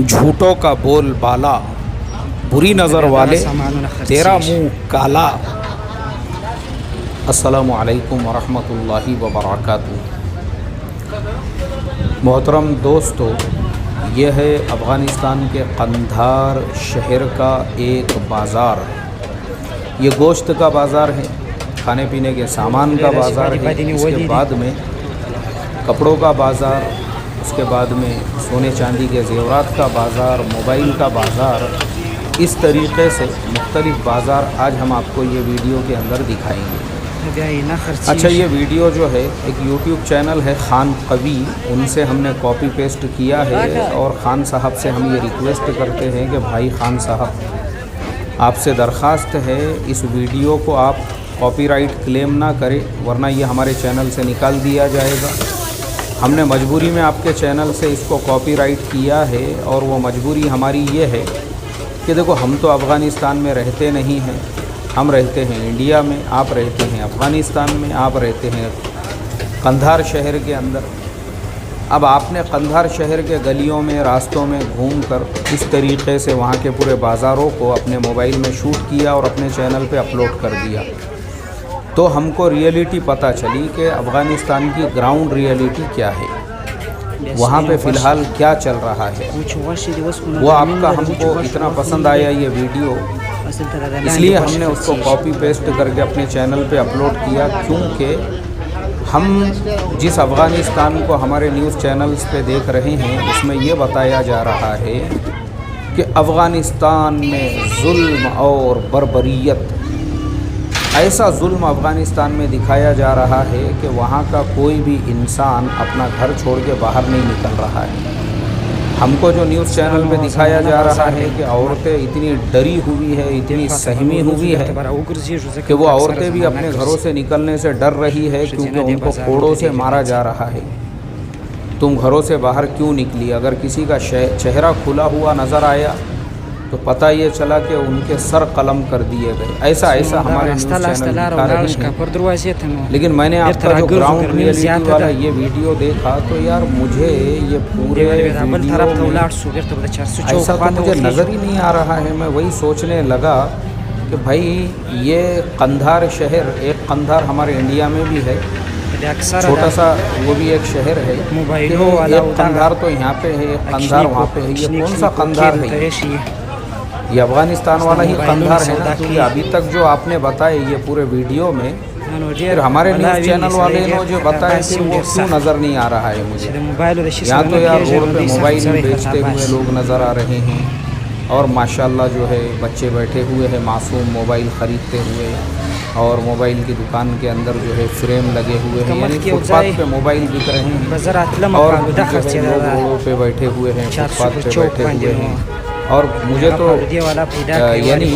झूठों का बोल बाला, बुरी नज़र वाले तेरा मुंह काला। अस्सलामु अलैकुम वरहमतुल्लाहि वबरकातुहू। मोहतरम दोस्तों, यह है अफ़ग़ानिस्तान के कंधार शहर का एक बाज़ार। ये गोश्त का बाज़ार है, खाने पीने के सामान का बाज़ार है। इसके बाद में कपड़ों का बाज़ार, उसके बाद में सोने चांदी के ज़ेवरात का बाज़ार, मोबाइल का बाज़ार। इस तरीक़े से मुख्तलिफ़ बाज़ार आज हम आपको ये वीडियो के अंदर दिखाएंगे। अच्छा, ये वीडियो जो है एक यूट्यूब चैनल है खान कवी, उनसे हमने कॉपी पेस्ट किया है और ख़ान साहब से हम ये रिक्वेस्ट करते हैं कि भाई ख़ान साहब, आपसे दरख्वास्त है इस वीडियो को आप कॉपीराइट क्लेम ना करें, वरना ये हमारे चैनल से निकाल दिया जाएगा। हमने मजबूरी में आपके चैनल से इसको कॉपीराइट किया है और वो मजबूरी हमारी ये है कि देखो, हम तो अफ़ग़ानिस्तान में रहते नहीं हैं, हम रहते हैं इंडिया में, आप रहते हैं अफ़ग़ानिस्तान में, आप रहते हैं कंधार शहर के अंदर। अब आपने कंधार शहर के गलियों में, रास्तों में घूमकर इस तरीक़े से वहाँ के पूरे बाज़ारों को अपने मोबाइल में शूट किया और अपने चैनल पे अपलोड कर दिया। तो हमको रियलिटी पता चली कि अफ़ग़ानिस्तान की ग्राउंड रियलिटी क्या है, वहाँ पे फ़िलहाल क्या चल रहा है। वो आपका हमको इतना पसंद आया ये वीडियो, इसलिए हमने उसको कॉपी पेस्ट करके अपने चैनल पे अपलोड किया, क्योंकि हम जिस अफ़ग़ानिस्तान को हमारे न्यूज़ चैनल्स पे देख रहे हैं उसमें ये बताया जा रहा है कि अफ़ग़ानिस्तान में जुल्म और बर्बरियत, ऐसा जुल्म अफ़ग़ानिस्तान में दिखाया जा रहा है कि वहाँ का कोई भी इंसान अपना घर छोड़ के बाहर नहीं निकल रहा है। हमको जो न्यूज़ चैनल पे दिखाया जा रहा है कि औरतें इतनी डरी हुई है, इतनी सहमी हुई है कि वो औरतें भी अपने घरों से निकलने से डर रही है, क्योंकि उनको कोड़ों से मारा जा रहा है। तुम घरों से बाहर क्यों निकली? अगर किसी का चेहरा खुला हुआ नज़र आया तो पता ये चला कि उनके सर कलम कर दिए गए। ऐसा हमारे न्यूज़ चैनल दिखा रहे हैं। लेकिन मैंने आपका जो ग्राउंड रियलिटी वाला ये वीडियो देखा तो यार मुझे ये पूरे वीडियो में ऐसा तो मुझे नज़र ही नहीं आ रहा है। मैं वही सोचने लगा कि भाई ये कंधार शहर, एक कंधार हमारे इंडिया में भी है, छोटा सा वो भी एक शहर है। एक कंधार तो यहाँ पे है, एक कंधार वहाँ पे है। ये कौन सा कंधार है? ये अफ़ग़ानिस्तान वाला ही कंधार है ना? क्योंकि अभी तक जो आपने बताए ये पूरे वीडियो में, फिर हमारे न्यूज़ चैनल वाले ने जो बताया कि वो क्यों नज़र नहीं आ रहा है मुझे। यहाँ तो यार रोड पे मोबाइल बेचते हुए लोग नज़र आ रहे हैं और माशाल्लाह जो है बच्चे बैठे हुए हैं मासूम मोबाइल ख़रीदते हुए, और मोबाइल की दुकान के अंदर जो है फ्रेम लगे हुए हैं, यानी फुटपाथ पे मोबाइल बिक रहे हैं और लोग रोडों पे बैठे हुए हैं, फुटपाथ पे बैठे हुए हैं। और मुझे तो यानी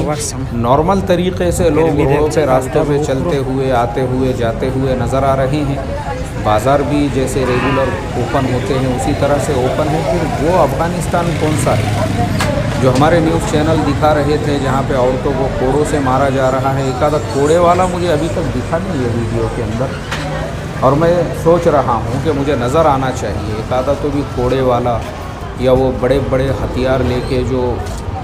नॉर्मल तरीक़े से लोग रोडों पे, रास्तों पे चलते हुए, आते हुए, जाते हुए नज़र आ रहे हैं। बाज़ार भी जैसे रेगुलर ओपन होते हैं उसी तरह से ओपन है। फिर वो अफ़ग़ानिस्तान कौन सा है जो हमारे न्यूज़ चैनल दिखा रहे थे, जहाँ पे औरतों को कोड़ों से मारा जा रहा है? एक आधा कोड़े वाला मुझे अभी तक दिखा नहीं है वीडियो के अंदर, और मैं सोच रहा हूँ कि मुझे नज़र आना चाहिए एक आधा तो भी कोड़े वाला, या वो बड़े बड़े हथियार लेके जो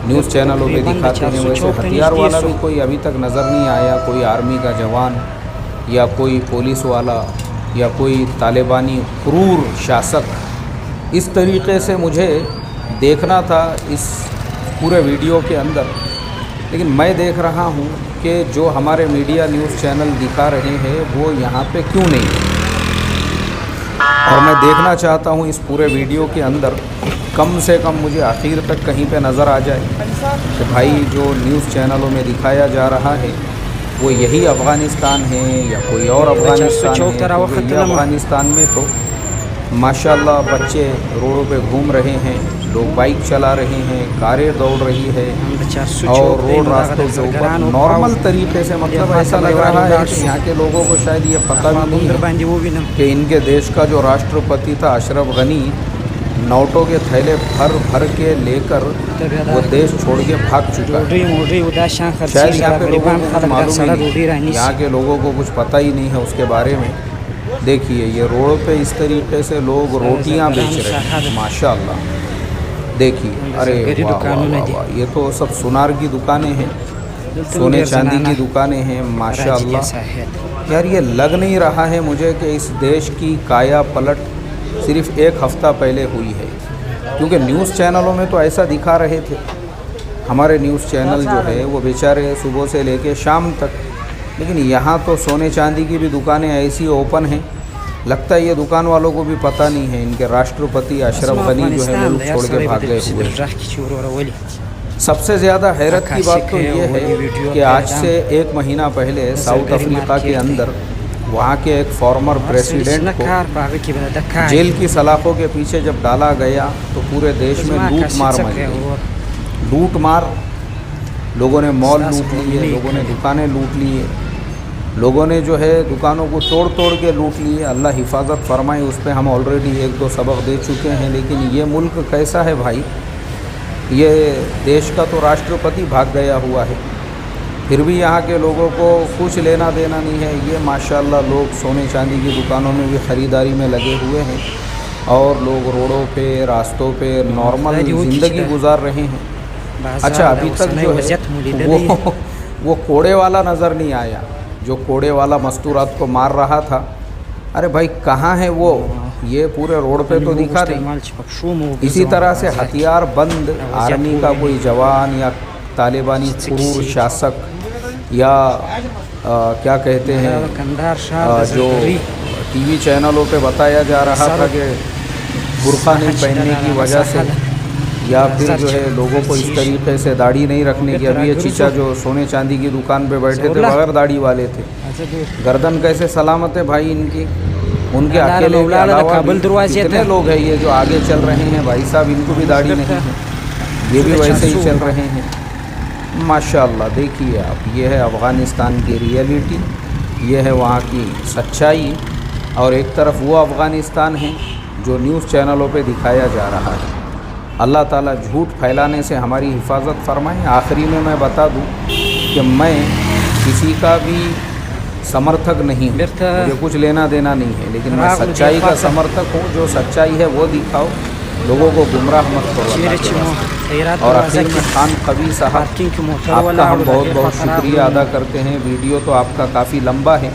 न्यूज़ चैनलों पे दिखाते हैं वैसे हथियार वाला भी कोई अभी तक नज़र नहीं आया। कोई आर्मी का जवान या कोई पुलिस वाला या कोई तालिबानी क्रूर शासक, इस तरीक़े से मुझे देखना था इस पूरे वीडियो के अंदर। लेकिन मैं देख रहा हूँ कि जो हमारे मीडिया न्यूज़ चैनल दिखा रहे हैं वो यहाँ पे क्यों नहीं है, और मैं देखना चाहता हूँ इस पूरे वीडियो के अंदर कम से कम मुझे आखिर तक कहीं पे नज़र आ जाए कि भाई जो न्यूज़ चैनलों में दिखाया जा रहा है वो यही अफ़ग़ानिस्तान है या कोई और अफ़ग़ानिस्तान है। ये अफ़ग़ानिस्तान में तो माशाल्लाह बच्चे रोडों पे घूम रहे हैं, लोग बाइक चला रहे हैं, कारें दौड़ रही है और रोड रास्तों के ऊपर नॉर्मल तरीके से, मतलब ऐसा लग रहा है कि यहाँ के लोगों को शायद ये पता भी नहीं है कि इनके देश का जो राष्ट्रपति था अशरफ गनी, नोटों के थैले भर भर के लेकर वो देश छोड़ के भाग चुका है। शायद यहाँ पे लोगों को मालूम नहीं, यहाँ के लोगों को कुछ पता ही नहीं है उसके बारे में। देखिए ये रोड पे इस तरीके से लोग रोटियां बेच रहे हैं माशाल्लाह। देखिए, अरे वाह वाह वाह वाह, ये तो सब सुनार की दुकानें हैं, सोने चांदी की दुकानें हैं माशाअल्लाह। यार ये लग नहीं रहा है मुझे कि इस देश की काया पलट सिर्फ़ एक हफ़्ता पहले हुई है, क्योंकि न्यूज़ चैनलों में तो ऐसा दिखा रहे थे। हमारे न्यूज़ चैनल जो है वो बेचारे सुबह से लेके शाम तक, लेकिन यहाँ तो सोने चांदी की भी दुकानें ऐसी ओपन हैं, लगता है ये दुकान वालों को भी पता नहीं है इनके राष्ट्रपति अशरफ गनी जो है मुल्क छोड़ के भाग गए हुए। सबसे ज़्यादा हैरत की बात तो ये है कि आज से 1 महीना पहले साउथ अफ्रीका के अंदर वहाँ के एक फॉर्मर प्रेसिडेंट को जेल की सलाखों के पीछे जब डाला गया तो पूरे देश में लूट मार मच गई। लूट मार, लोगों ने मॉल लूट लिए, लोगों ने दुकानें लूट लिए, लोगों ने जो है दुकानों को तोड़ तोड़ के लूट लिए। अल्लाह हिफाजत फरमाए, उस पर हम ऑलरेडी 1-2 सबक दे चुके हैं। लेकिन ये मुल्क कैसा है भाई, ये देश का तो राष्ट्रपति भाग गया हुआ है, फिर भी यहाँ के लोगों को कुछ लेना देना नहीं है। ये माशाअल्लाह लोग सोने चांदी की दुकानों में भी ख़रीदारी में लगे हुए हैं और लोग रोडों पे, रास्तों पे नॉर्मल ज़िंदगी गुजार रहे हैं। अच्छा, अभी तक जो है वो कोड़े वाला नज़र नहीं आया, जो कोड़े वाला मस्तूरात को मार रहा था। अरे भाई कहाँ है वो, ये पूरे रोड पे तो दिखा नहीं। इसी तरह से हथियार बंद आर्मी का कोई जवान या तालिबानी क्रूर शासक या क्या कहते हैं, जो टीवी चैनलों पे बताया जा रहा था कि बुर्का नहीं पहनने की वजह से, या फिर जो है लोगों को इस तरीके से दाढ़ी नहीं रखने की। अभी ये चीचा जो सोने चांदी की दुकान पे बैठे थे बगैर दाढ़ी वाले थे, गर्दन कैसे सलामत है भाई इनकी। उनके अकेले के अलावा कितने लोग हैं ये जो आगे चल रहे हैं भाई साहब, इनको भी दाढ़ी नहीं है, ये भी वैसे ही चल रहे हैं माशाअल्लाह। देखिए आप, ये है अफ़गानिस्तान की रियलिटी, ये है वहाँ की सच्चाई, और एक तरफ वो अफ़गानिस्तान है जो न्यूज़ चैनलों पे दिखाया जा रहा है। अल्लाह ताला झूठ फैलाने से हमारी हिफाजत फरमाए। आखिरी में मैं बता दूं कि मैं किसी का भी समर्थक नहीं हूँ, मुझे कुछ लेना देना नहीं है, लेकिन मैं सच्चाई का समर्थक हूँ। जो सच्चाई है वो दिखाओ, लोगों को गुमराह मत करो। और आखिर में खान कबीर साहब, आपका हम बहुत बहुत शुक्रिया अदा करते हैं। वीडियो तो आपका काफ़ी लंबा है,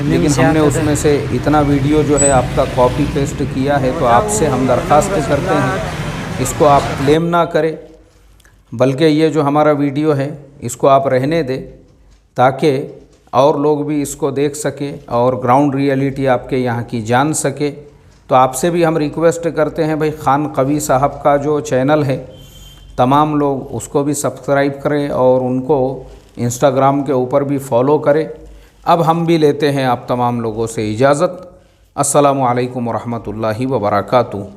लेकिन हमने उसमें से इतना वीडियो जो है आपका कॉपी पेस्ट किया है, तो आपसे हम दरख्वास्त करते हैं इसको आप क्लेम ना करें, बल्कि ये जो हमारा वीडियो है इसको आप रहने दें, ताकि और लोग भी इसको देख सके और ग्राउंड रियलिटी आपके यहाँ की जान सके। तो आपसे भी हम रिक्वेस्ट करते हैं भाई, खान कबीर साहब का जो चैनल है तमाम लोग उसको भी सब्सक्राइब करें और उनको इंस्टाग्राम के ऊपर भी फॉलो करें। अब हम भी लेते हैं आप तमाम लोगों से इजाज़त। अस्सलामु अलैकुम वरहमतुल्लाहि वबरकातुहू।